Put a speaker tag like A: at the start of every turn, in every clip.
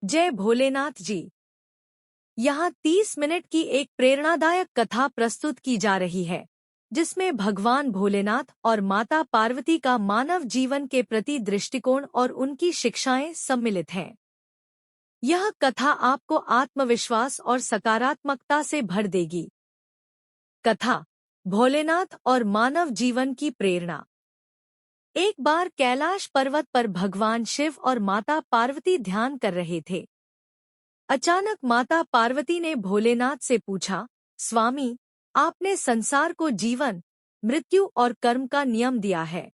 A: जय भोलेनाथ जी। यहाँ 30 मिनट की एक प्रेरणादायक कथा प्रस्तुत की जा रही है, जिसमें भगवान भोलेनाथ और माता पार्वती का मानव जीवन के प्रति दृष्टिकोण और उनकी शिक्षाएं सम्मिलित हैं। यह कथा आपको आत्मविश्वास और सकारात्मकता से भर देगी। कथा: भोलेनाथ और मानव जीवन की प्रेरणा। एक बार कैलाश पर्वत पर भगवान शिव और माता पार्वती ध्यान कर रहे थे। अचानक माता पार्वती ने भोलेनाथ से पूछा, स्वामी, आपने संसार को जीवन, मृत्यु और कर्म का नियम दिया है,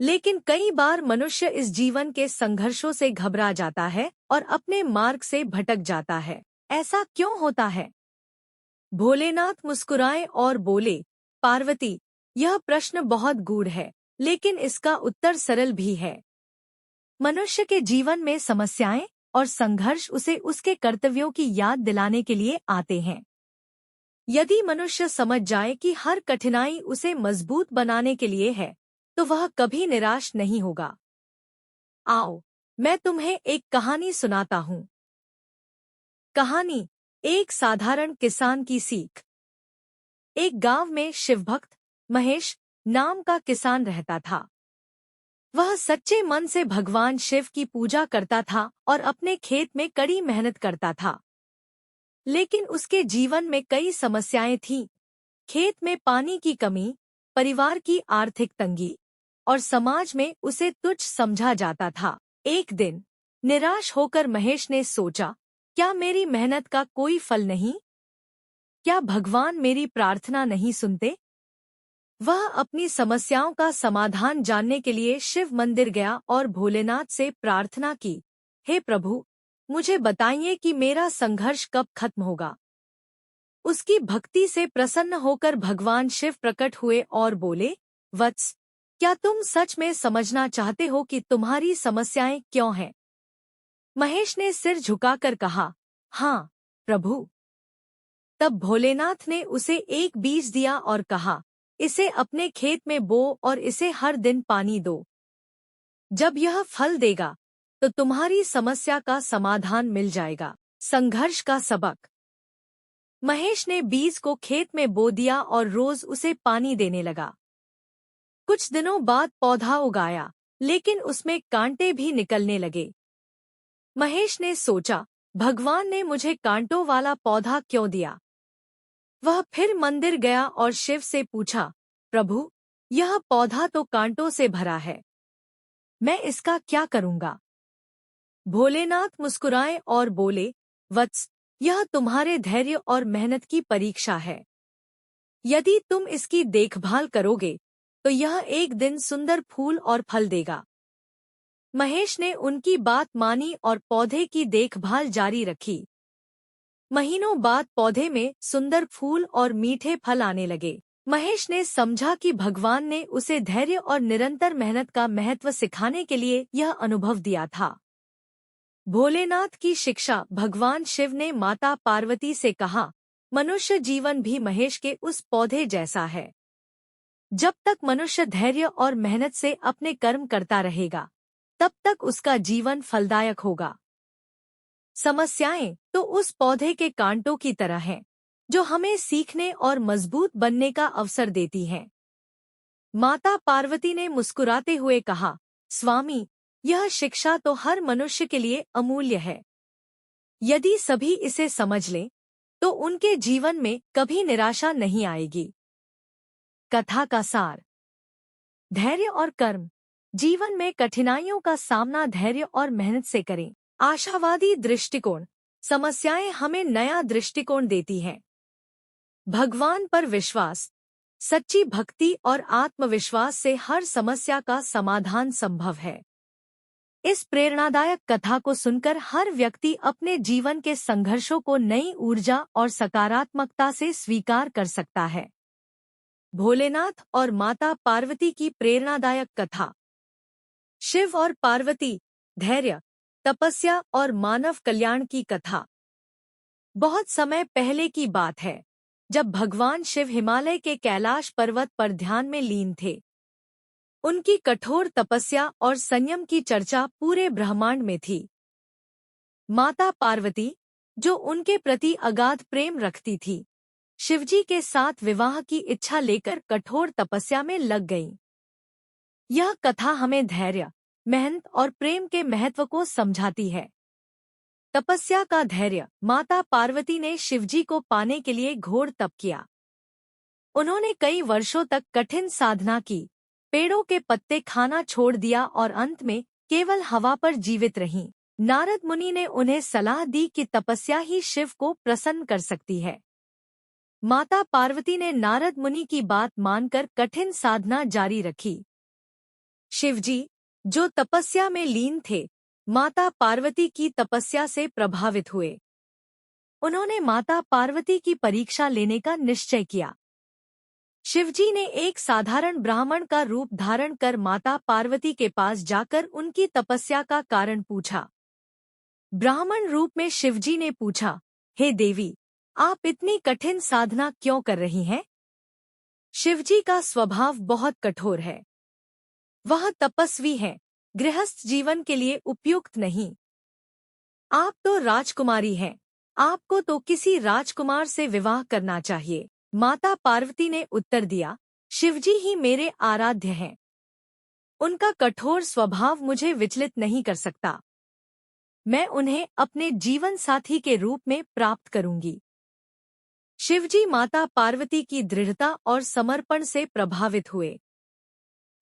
A: लेकिन कई बार मनुष्य इस जीवन के संघर्षों से घबरा जाता है और अपने मार्ग से भटक जाता है। ऐसा क्यों होता है? भोलेनाथ मुस्कुराए और बोले, पार्वती, यह प्रश्न बहुत गूढ़ है, लेकिन इसका उत्तर सरल भी है। मनुष्य के जीवन में समस्याएं और संघर्ष उसे उसके कर्तव्यों की याद दिलाने के लिए आते हैं। यदि मनुष्य समझ जाए कि हर कठिनाई उसे मजबूत बनाने के लिए है, तो वह कभी निराश नहीं होगा। आओ, मैं तुम्हें एक कहानी सुनाता हूँ। कहानी: एक साधारण किसान की सीख। एक गांव में शिवभक्त महेश नाम का किसान रहता था। वह सच्चे मन से भगवान शिव की पूजा करता था और अपने खेत में कड़ी मेहनत करता था। लेकिन उसके जीवन में कई समस्याएं थीं। खेत में पानी की कमी, परिवार की आर्थिक तंगी और समाज में उसे तुच्छ समझा जाता था। एक दिन निराश होकर महेश ने सोचा, क्या मेरी मेहनत का कोई फल नहीं? क्या भगवान मेरी प्रार्थना नहीं सुनते? वह अपनी समस्याओं का समाधान जानने के लिए शिव मंदिर गया और भोलेनाथ से प्रार्थना की, हे प्रभु, मुझे बताइए कि मेरा संघर्ष कब खत्म होगा। उसकी भक्ति से प्रसन्न होकर भगवान शिव प्रकट हुए और बोले, वत्स, क्या तुम सच में समझना चाहते हो कि तुम्हारी समस्याएं क्यों हैं? महेश ने सिर झुकाकर कहा, हाँ प्रभु। तब भोलेनाथ ने उसे एक बीज दिया और कहा, इसे अपने खेत में बो और इसे हर दिन पानी दो। जब यह फल देगा तो तुम्हारी समस्या का समाधान मिल जाएगा। संघर्ष का सबक। महेश ने बीज को खेत में बो दिया और रोज उसे पानी देने लगा। कुछ दिनों बाद पौधा उगाया, लेकिन उसमें कांटे भी निकलने लगे। महेश ने सोचा, भगवान ने मुझे कांटों वाला पौधा क्यों दिया? वह फिर मंदिर गया और शिव से पूछा, प्रभु, यह पौधा तो कांटों से भरा है, मैं इसका क्या करूंगा? भोलेनाथ मुस्कुराए और बोले, वत्स, यह तुम्हारे धैर्य और मेहनत की परीक्षा है। यदि तुम इसकी देखभाल करोगे तो यह एक दिन सुंदर फूल और फल देगा। महेश ने उनकी बात मानी और पौधे की देखभाल जारी रखी। महीनों बाद पौधे में सुंदर फूल और मीठे फल आने लगे। महेश ने समझा कि भगवान ने उसे धैर्य और निरंतर मेहनत का महत्व सिखाने के लिए यह अनुभव दिया था। भोलेनाथ की शिक्षा। भगवान शिव ने माता पार्वती से कहा, मनुष्य जीवन भी महेश के उस पौधे जैसा है। जब तक मनुष्य धैर्य और मेहनत से अपने कर्म करता रहेगा, तब तक उसका जीवन फलदायक होगा। समस्याएं तो उस पौधे के कांटों की तरह हैं, जो हमें सीखने और मजबूत बनने का अवसर देती हैं। माता पार्वती ने मुस्कुराते हुए कहा, स्वामी, यह शिक्षा तो हर मनुष्य के लिए अमूल्य है। यदि सभी इसे समझ लें, तो उनके जीवन में कभी निराशा नहीं आएगी। कथा का सार। धैर्य और कर्म। जीवन में कठिनाइयों का सामना धैर्य और मेहनत से करें। आशावादी दृष्टिकोण। समस्याएं हमें नया दृष्टिकोण देती हैं। भगवान पर विश्वास। सच्ची भक्ति और आत्मविश्वास से हर समस्या का समाधान संभव है। इस प्रेरणादायक कथा को सुनकर हर व्यक्ति अपने जीवन के संघर्षों को नई ऊर्जा और सकारात्मकता से स्वीकार कर सकता है। भोलेनाथ और माता पार्वती की प्रेरणादायक कथा। शिव और पार्वती, धैर्य, तपस्या और मानव कल्याण की कथा। बहुत समय पहले की बात है, जब भगवान शिव हिमालय के कैलाश पर्वत पर ध्यान में लीन थे। उनकी कठोर तपस्या और संयम की चर्चा पूरे ब्रह्मांड में थी। माता पार्वती, जो उनके प्रति अगाध प्रेम रखती थी, शिवजी के साथ विवाह की इच्छा लेकर कठोर तपस्या में लग गईं। यह कथा हमें धैर्य, मेहनत और प्रेम के महत्व को समझाती है। तपस्या का धैर्य। माता पार्वती ने शिवजी को पाने के लिए घोर तप किया। उन्होंने कई वर्षों तक कठिन साधना की, पेड़ों के पत्ते खाना छोड़ दिया और अंत में केवल हवा पर जीवित रहीं। नारद मुनि ने उन्हें सलाह दी कि तपस्या ही शिव को प्रसन्न कर सकती है। माता पार्वती ने नारद मुनि की बात मानकर कठिन साधना जारी रखी। शिवजी, जो तपस्या में लीन थे, माता पार्वती की तपस्या से प्रभावित हुए। उन्होंने माता पार्वती की परीक्षा लेने का निश्चय किया। शिवजी ने एक साधारण ब्राह्मण का रूप धारण कर माता पार्वती के पास जाकर उनकी तपस्या का कारण पूछा। ब्राह्मण रूप में शिवजी ने पूछा, हे देवी, आप इतनी कठिन साधना क्यों कर रही हैं? शिवजी का स्वभाव बहुत कठोर है। वह तपस्वी है, गृहस्थ जीवन के लिए उपयुक्त नहीं। आप तो राजकुमारी हैं, आपको तो किसी राजकुमार से विवाह करना चाहिए। माता पार्वती ने उत्तर दिया, शिवजी ही मेरे आराध्य हैं। उनका कठोर स्वभाव मुझे विचलित नहीं कर सकता। मैं उन्हें अपने जीवन साथी के रूप में प्राप्त करूंगी। शिवजी माता पार्वती की दृढ़ता और समर्पण से प्रभावित हुए।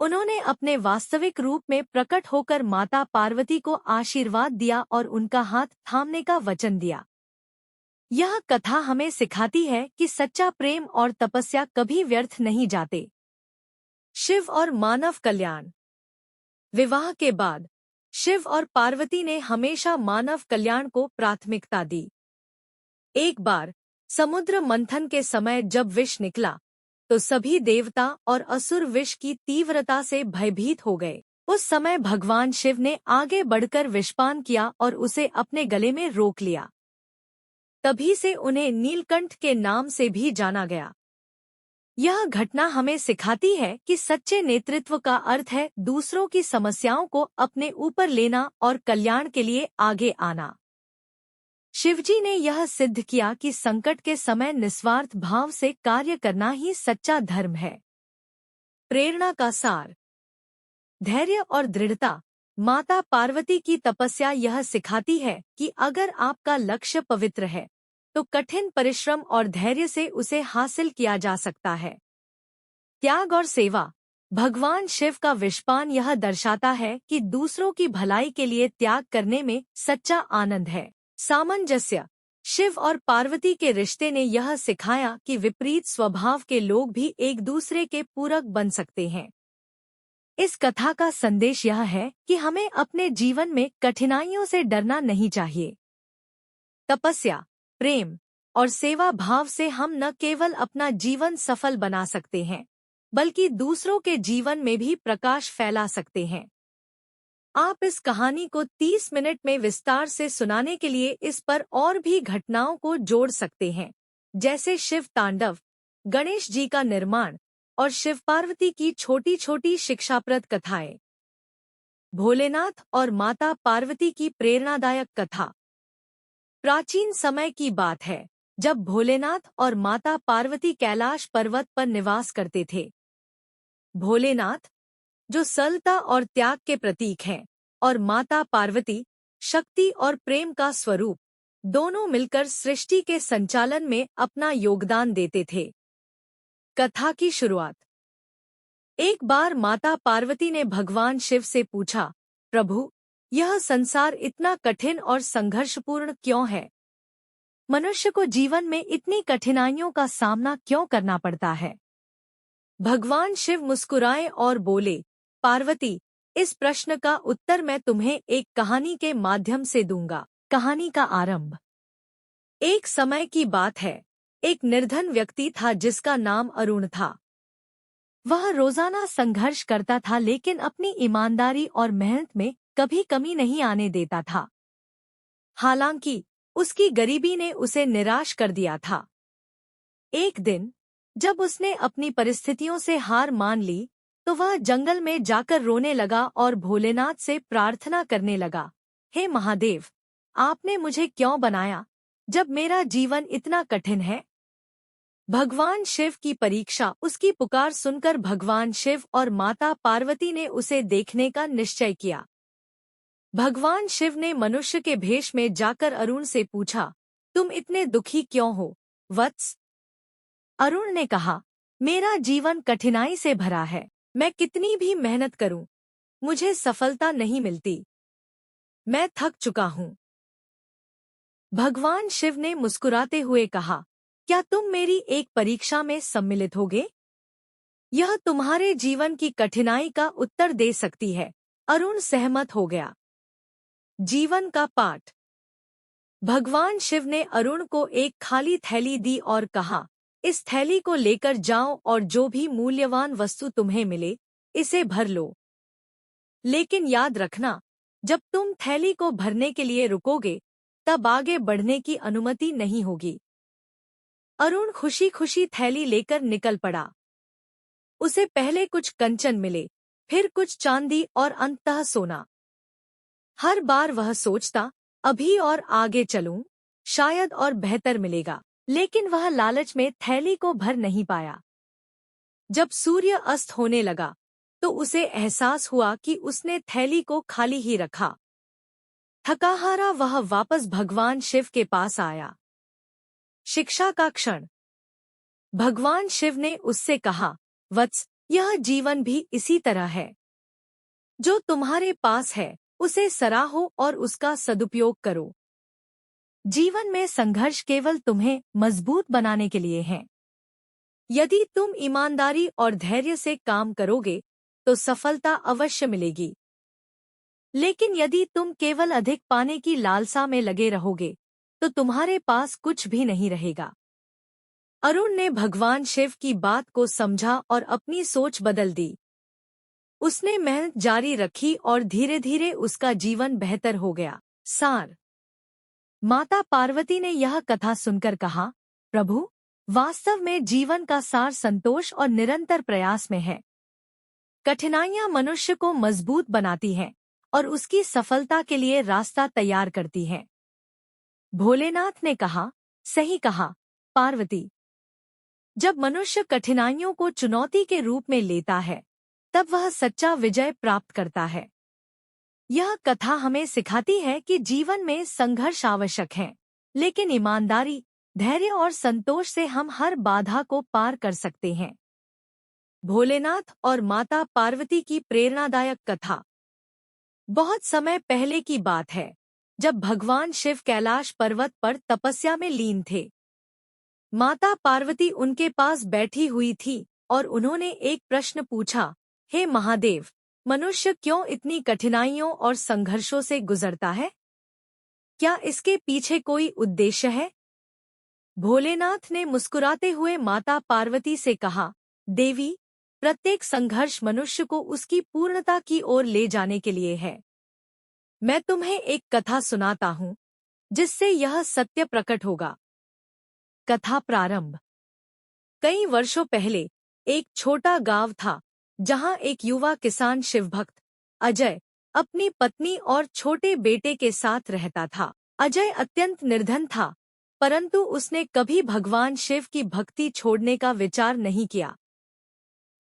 A: उन्होंने अपने वास्तविक रूप में प्रकट होकर माता पार्वती को आशीर्वाद दिया और उनका हाथ थामने का वचन दिया। यह कथा हमें सिखाती है कि सच्चा प्रेम और तपस्या कभी व्यर्थ नहीं जाते। शिव और मानव कल्याण। विवाह के बाद शिव और पार्वती ने हमेशा मानव कल्याण को प्राथमिकता दी। एक बार समुद्र मंथन के समय जब विष निकला, तो सभी देवता और असुर विष की तीव्रता से भयभीत हो गए। उस समय भगवान शिव ने आगे बढ़कर विषपान किया और उसे अपने गले में रोक लिया। तभी से उन्हें नीलकंठ के नाम से भी जाना गया। यह घटना हमें सिखाती है कि सच्चे नेतृत्व का अर्थ है दूसरों की समस्याओं को अपने ऊपर लेना और कल्याण के लिए आगे आना। शिवजी ने यह सिद्ध किया कि संकट के समय निस्वार्थ भाव से कार्य करना ही सच्चा धर्म है। प्रेरणा का सार। धैर्य और दृढ़ता। माता पार्वती की तपस्या यह सिखाती है कि अगर आपका लक्ष्य पवित्र है, तो कठिन परिश्रम और धैर्य से उसे हासिल किया जा सकता है। त्याग और सेवा। भगवान शिव का विषपान यह दर्शाता है कि दूसरों की भलाई के लिए त्याग करने में सच्चा आनंद है। सामंजस्य। शिव और पार्वती के रिश्ते ने यह सिखाया कि विपरीत स्वभाव के लोग भी एक दूसरे के पूरक बन सकते हैं। इस कथा का संदेश यह है कि हमें अपने जीवन में कठिनाइयों से डरना नहीं चाहिए। तपस्या, प्रेम और सेवा भाव से हम न केवल अपना जीवन सफल बना सकते हैं, बल्कि दूसरों के जीवन में भी प्रकाश फैला सकते हैं। आप इस कहानी को 30 मिनट में विस्तार से सुनाने के लिए इस पर और भी घटनाओं को जोड़ सकते हैं, जैसे शिव तांडव, गणेश जी का निर्माण और शिव पार्वती की छोटी छोटी शिक्षाप्रद कथाएं। भोलेनाथ और माता पार्वती की प्रेरणादायक कथा। प्राचीन समय की बात है, जब भोलेनाथ और माता पार्वती कैलाश पर्वत पर निवास करते थे। भोलेनाथ, जो सरलता और त्याग के प्रतीक हैं, और माता पार्वती, शक्ति और प्रेम का स्वरूप, दोनों मिलकर सृष्टि के संचालन में अपना योगदान देते थे। कथा की शुरुआत। एक बार माता पार्वती ने भगवान शिव से पूछा, प्रभु, यह संसार इतना कठिन और संघर्षपूर्ण क्यों है? मनुष्य को जीवन में इतनी कठिनाइयों का सामना क्यों करना पड़ता है? भगवान शिव मुस्कुराए और बोले, पार्वती, इस प्रश्न का उत्तर मैं तुम्हें एक कहानी के माध्यम से दूंगा। कहानी का आरंभ। एक समय की बात है, एक निर्धन व्यक्ति था जिसका नाम अरुण था। वह रोजाना संघर्ष करता था, लेकिन अपनी ईमानदारी और मेहनत में कभी कमी नहीं आने देता था। हालांकि उसकी गरीबी ने उसे निराश कर दिया था। एक दिन जब उसने अपनी परिस्थितियों से हार मान ली, तो वह जंगल में जाकर रोने लगा और भोलेनाथ से प्रार्थना करने लगा, हे महादेव, आपने मुझे क्यों बनाया जब मेरा जीवन इतना कठिन है? भगवान शिव की परीक्षा। उसकी पुकार सुनकर भगवान शिव और माता पार्वती ने उसे देखने का निश्चय किया। भगवान शिव ने मनुष्य के भेष में जाकर अरुण से पूछा, तुम इतने दुखी क्यों हो, वत्स? अरुण ने कहा, मेरा जीवन कठिनाई से भरा है। मैं कितनी भी मेहनत करूं, मुझे सफलता नहीं मिलती। मैं थक चुका हूं। भगवान शिव ने मुस्कुराते हुए कहा, क्या तुम मेरी एक परीक्षा में सम्मिलित होगे? यह तुम्हारे जीवन की कठिनाई का उत्तर दे सकती है। अरुण सहमत हो गया। जीवन का पाठ। भगवान शिव ने अरुण को एक खाली थैली दी और कहा, इस थैली को लेकर जाओ और जो भी मूल्यवान वस्तु तुम्हें मिले, इसे भर लो। लेकिन याद रखना, जब तुम थैली को भरने के लिए रुकोगे, तब आगे बढ़ने की अनुमति नहीं होगी। अरुण खुशी खुशी थैली लेकर निकल पड़ा। उसे पहले कुछ कंचन मिले, फिर कुछ चांदी और अंततः सोना। हर बार वह सोचता, अभी और आगे चलूं, शायद और बेहतर मिलेगा। लेकिन वह लालच में थैली को भर नहीं पाया। जब सूर्य अस्त होने लगा, तो उसे एहसास हुआ कि उसने थैली को खाली ही रखा। थकाहारा वह वापस भगवान शिव के पास आया। शिक्षा का क्षण। भगवान शिव ने उससे कहा, वत्स, यह जीवन भी इसी तरह है। जो तुम्हारे पास है, उसे सराहो और उसका सदुपयोग करो। जीवन में संघर्ष केवल तुम्हें मजबूत बनाने के लिए है। यदि तुम ईमानदारी और धैर्य से काम करोगे, तो सफलता अवश्य मिलेगी। लेकिन यदि तुम केवल अधिक पाने की लालसा में लगे रहोगे, तो तुम्हारे पास कुछ भी नहीं रहेगा। अरुण ने भगवान शिव की बात को समझा और अपनी सोच बदल दी। उसने मेहनत जारी रखी और धीरे धीरे उसका जीवन बेहतर हो गया। सार। माता पार्वती ने यह कथा सुनकर कहा, प्रभु, वास्तव में जीवन का सार संतोष और निरंतर प्रयास में है। कठिनाइयां मनुष्य को मजबूत बनाती हैं और उसकी सफलता के लिए रास्ता तैयार करती हैं। भोलेनाथ ने कहा, सही कहा, पार्वती। जब मनुष्य कठिनाइयों को चुनौती के रूप में लेता है, तब वह सच्चा विजय प्राप्त करता है। यह कथा हमें सिखाती है कि जीवन में संघर्ष आवश्यक है, लेकिन ईमानदारी, धैर्य और संतोष से हम हर बाधा को पार कर सकते हैं। भोलेनाथ और माता पार्वती की प्रेरणादायक कथा। बहुत समय पहले की बात है, जब भगवान शिव कैलाश पर्वत पर तपस्या में लीन थे। माता पार्वती उनके पास बैठी हुई थी और उन्होंने एक प्रश्न पूछा, हे महादेव, मनुष्य क्यों इतनी कठिनाइयों और संघर्षों से गुजरता है? क्या इसके पीछे कोई उद्देश्य है? भोलेनाथ ने मुस्कुराते हुए माता पार्वती से कहा, देवी, प्रत्येक संघर्ष मनुष्य को उसकी पूर्णता की ओर ले जाने के लिए है। मैं तुम्हें एक कथा सुनाता हूँ, जिससे यह सत्य प्रकट होगा। कथा प्रारंभ। कई वर्षों पहले एक छोटा गांव था, जहां एक युवा किसान शिवभक्त अजय अपनी पत्नी और छोटे बेटे के साथ रहता था। अजय अत्यंत निर्धन था, परंतु उसने कभी भगवान शिव की भक्ति छोड़ने का विचार नहीं किया।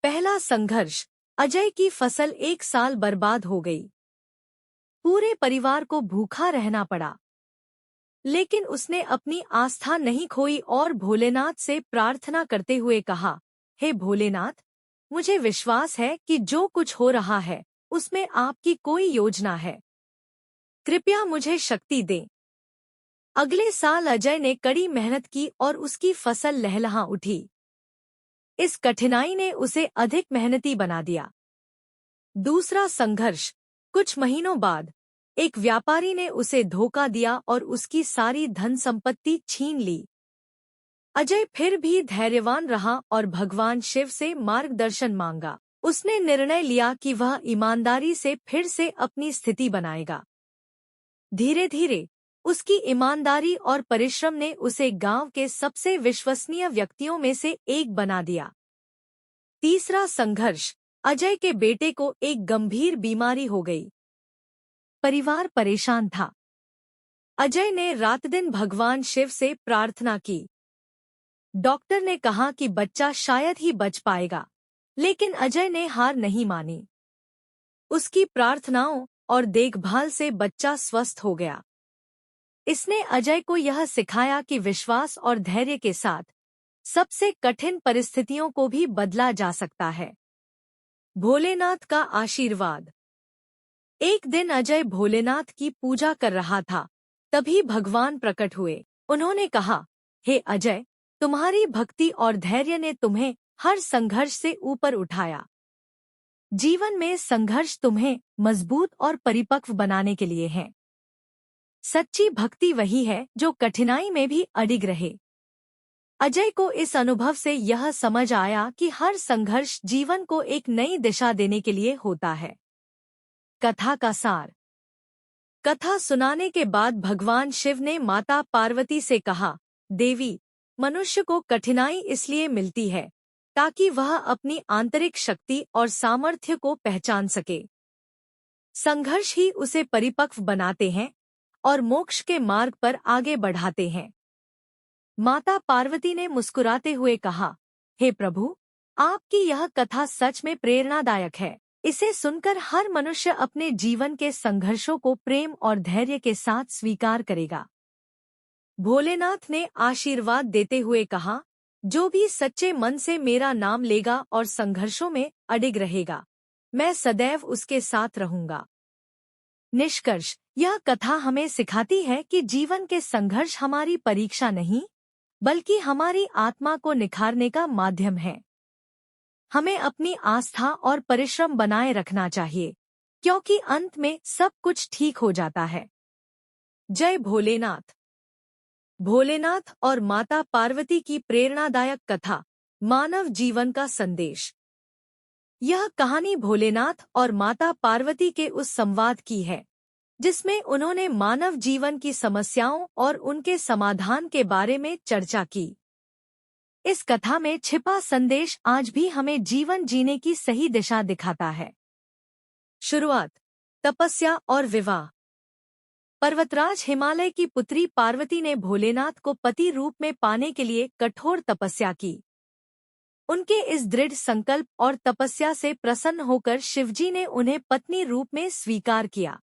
A: पहला संघर्ष। अजय की फसल एक साल बर्बाद हो गई। पूरे परिवार को भूखा रहना पड़ा। लेकिन उसने अपनी आस्था नहीं खोई और भोलेनाथ से प्रार्थना करते हुए कहा, हे भोलेनाथ, मुझे विश्वास है कि जो कुछ हो रहा है, उसमें आपकी कोई योजना है। कृपया मुझे शक्ति दें। अगले साल अजय ने कड़ी मेहनत की और उसकी फसल लहलहा उठी। इस कठिनाई ने उसे अधिक मेहनती बना दिया। दूसरा संघर्ष। कुछ महीनों बाद एक व्यापारी ने उसे धोखा दिया और उसकी सारी धन संपत्ति छीन ली। अजय फिर भी धैर्यवान रहा और भगवान शिव से मार्गदर्शन मांगा। उसने निर्णय लिया कि वह ईमानदारी से फिर से अपनी स्थिति बनाएगा। धीरे धीरे उसकी ईमानदारी और परिश्रम ने उसे गांव के सबसे विश्वसनीय व्यक्तियों में से एक बना दिया। तीसरा संघर्ष। अजय के बेटे को एक गंभीर बीमारी हो गई। परिवार परेशान था। अजय ने रात दिन भगवान शिव से प्रार्थना की। डॉक्टर ने कहा कि बच्चा शायद ही बच पाएगा, लेकिन अजय ने हार नहीं मानी। उसकी प्रार्थनाओं और देखभाल से बच्चा स्वस्थ हो गया। इसने अजय को यह सिखाया कि विश्वास और धैर्य के साथ सबसे कठिन परिस्थितियों को भी बदला जा सकता है। भोलेनाथ का आशीर्वाद। एक दिन अजय भोलेनाथ की पूजा कर रहा था, तभी भगवान प्रकट हुए। उन्होंने कहा, हे अजय, तुम्हारी भक्ति और धैर्य ने तुम्हें हर संघर्ष से ऊपर उठाया। जीवन में संघर्ष तुम्हें मजबूत और परिपक्व बनाने के लिए है। सच्ची भक्ति वही है जो कठिनाई में भी अडिग रहे। अजय को इस अनुभव से यह समझ आया कि हर संघर्ष जीवन को एक नई दिशा देने के लिए होता है। कथा का सार। कथा सुनाने के बाद भगवान शिव ने माता पार्वती से कहा, देवी, मनुष्य को कठिनाई इसलिए मिलती है ताकि वह अपनी आंतरिक शक्ति और सामर्थ्य को पहचान सके। संघर्ष ही उसे परिपक्व बनाते हैं और मोक्ष के मार्ग पर आगे बढ़ाते हैं। माता पार्वती ने मुस्कुराते हुए कहा, हे प्रभु, आपकी यह कथा सच में प्रेरणादायक है। इसे सुनकर हर मनुष्य अपने जीवन के संघर्षों को प्रेम और धैर्य के साथ स्वीकार करेगा। भोलेनाथ ने आशीर्वाद देते हुए कहा, जो भी सच्चे मन से मेरा नाम लेगा और संघर्षों में अडिग रहेगा, मैं सदैव उसके साथ रहूंगा। निष्कर्ष, यह कथा हमें सिखाती है कि जीवन के संघर्ष हमारी परीक्षा नहीं, बल्कि हमारी आत्मा को निखारने का माध्यम है। हमें अपनी आस्था और परिश्रम बनाए रखना चाहिए, क्योंकि अंत में सब कुछ ठीक हो जाता है। जय भोलेनाथ। भोलेनाथ और माता पार्वती की प्रेरणादायक कथा, मानव जीवन का संदेश। यह कहानी भोलेनाथ और माता पार्वती के उस संवाद की है, जिसमें उन्होंने मानव जीवन की समस्याओं और उनके समाधान के बारे में चर्चा की। इस कथा में छिपा संदेश आज भी हमें जीवन जीने की सही दिशा दिखाता है। शुरुआत, तपस्या और विवाह। पर्वतराज हिमालय की पुत्री पार्वती ने भोलेनाथ को पति रूप में पाने के लिए कठोर तपस्या की। उनके इस दृढ़ संकल्प और तपस्या से प्रसन्न होकर शिवजी ने उन्हें पत्नी रूप में स्वीकार किया।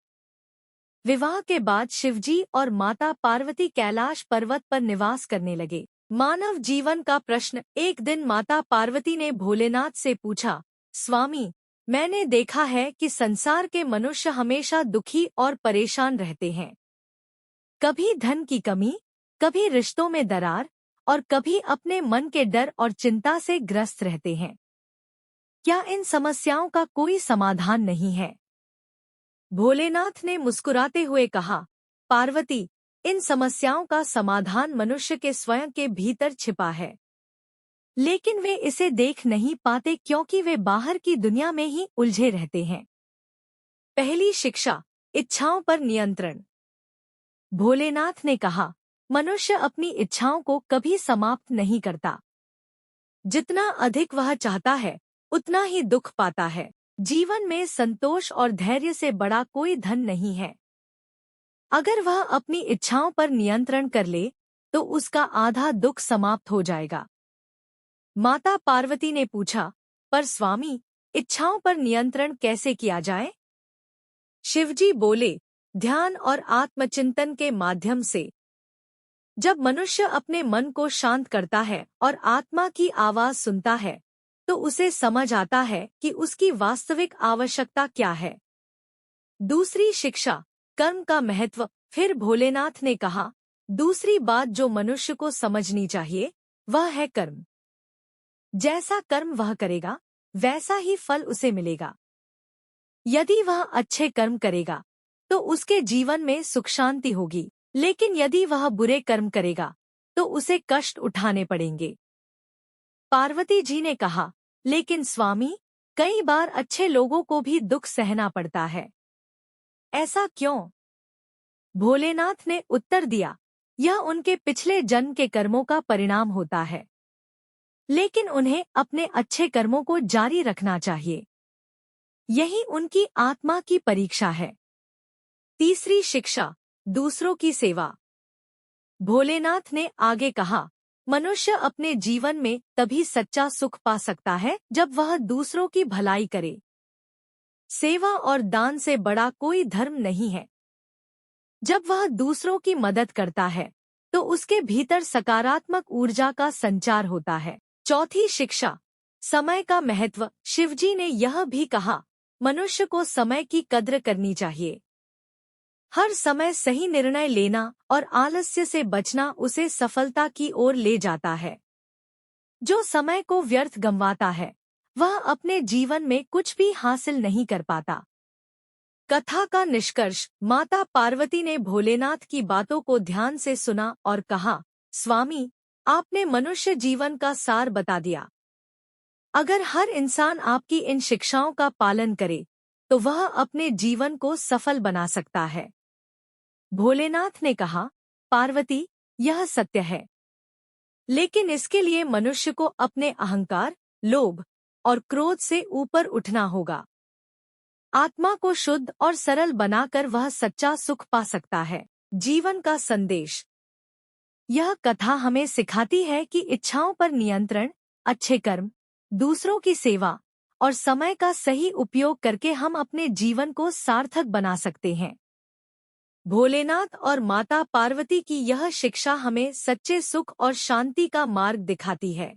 A: विवाह के बाद शिवजी और माता पार्वती कैलाश पर्वत पर निवास करने लगे। मानव जीवन का प्रश्न। एक दिन माता पार्वती ने भोलेनाथ से पूछा, स्वामी, मैंने देखा है कि संसार के मनुष्य हमेशा दुखी और परेशान रहते हैं। कभी धन की कमी, कभी रिश्तों में दरार और कभी अपने मन के डर और चिंता से ग्रस्त रहते हैं। क्या इन समस्याओं का कोई समाधान नहीं है? भोलेनाथ ने मुस्कुराते हुए कहा, पार्वती, इन समस्याओं का समाधान मनुष्य के स्वयं के भीतर छिपा है, लेकिन वे इसे देख नहीं पाते क्योंकि वे बाहर की दुनिया में ही उलझे रहते हैं। पहली शिक्षा, इच्छाओं पर नियंत्रण। भोलेनाथ ने कहा, मनुष्य अपनी इच्छाओं को कभी समाप्त नहीं करता। जितना अधिक वह चाहता है, उतना ही दुख पाता है। जीवन में संतोष और धैर्य से बड़ा कोई धन नहीं है। अगर वह अपनी इच्छाओं पर नियंत्रण कर ले, तो उसका आधा दुख समाप्त हो जाएगा। माता पार्वती ने पूछा, पर स्वामी, इच्छाओं पर नियंत्रण कैसे किया जाए? शिवजी बोले, ध्यान और आत्मचिंतन के माध्यम से। जब मनुष्य अपने मन को शांत करता है और आत्मा की आवाज सुनता है, तो उसे समझ आता है कि उसकी वास्तविक आवश्यकता क्या है। दूसरी शिक्षा, कर्म का महत्व। फिर भोलेनाथ ने कहा, दूसरी बात जो मनुष्य को समझनी चाहिए, वह है कर्म। जैसा कर्म वह करेगा, वैसा ही फल उसे मिलेगा। यदि वह अच्छे कर्म करेगा, तो उसके जीवन में सुख शांति होगी, लेकिन यदि वह बुरे कर्म करेगा, तो उसे कष्ट उठाने पड़ेंगे। पार्वती जी ने कहा, लेकिन स्वामी, कई बार अच्छे लोगों को भी दुख सहना पड़ता है। ऐसा क्यों? भोलेनाथ ने उत्तर दिया, यह उनके पिछले जन्म के कर्मों का परिणाम होता है, लेकिन उन्हें अपने अच्छे कर्मों को जारी रखना चाहिए। यही उनकी आत्मा की परीक्षा है। तीसरी शिक्षा, दूसरों की सेवा। भोलेनाथ ने आगे कहा, मनुष्य अपने जीवन में तभी सच्चा सुख पा सकता है जब वह दूसरों की भलाई करे। सेवा और दान से बड़ा कोई धर्म नहीं है। जब वह दूसरों की मदद करता है तो उसके भीतर सकारात्मक ऊर्जा का संचार होता है। चौथी शिक्षा, समय का महत्व। शिवजी ने यह भी कहा, मनुष्य को समय की कद्र करनी चाहिए। हर समय सही निर्णय लेना और आलस्य से बचना उसे सफलता की ओर ले जाता है। जो समय को व्यर्थ गंवाता है वह अपने जीवन में कुछ भी हासिल नहीं कर पाता। कथा का निष्कर्ष, माता पार्वती ने भोलेनाथ की बातों को ध्यान से सुना और कहा, स्वामी, आपने मनुष्य जीवन का सार बता दिया। अगर हर इंसान आपकी इन शिक्षाओं का पालन करे तो वह अपने जीवन को सफल बना सकता है। भोलेनाथ ने कहा, पार्वती, यह सत्य है, लेकिन इसके लिए मनुष्य को अपने अहंकार, लोभ और क्रोध से ऊपर उठना होगा। आत्मा को शुद्ध और सरल बनाकर वह सच्चा सुख पा सकता है। जीवन का संदेश, यह कथा हमें सिखाती है कि इच्छाओं पर नियंत्रण, अच्छे कर्म, दूसरों की सेवा और समय का सही उपयोग करके हम अपने जीवन को सार्थक बना सकते हैं। भोलेनाथ और माता पार्वती की यह शिक्षा हमें सच्चे सुख और शांति का मार्ग दिखाती है।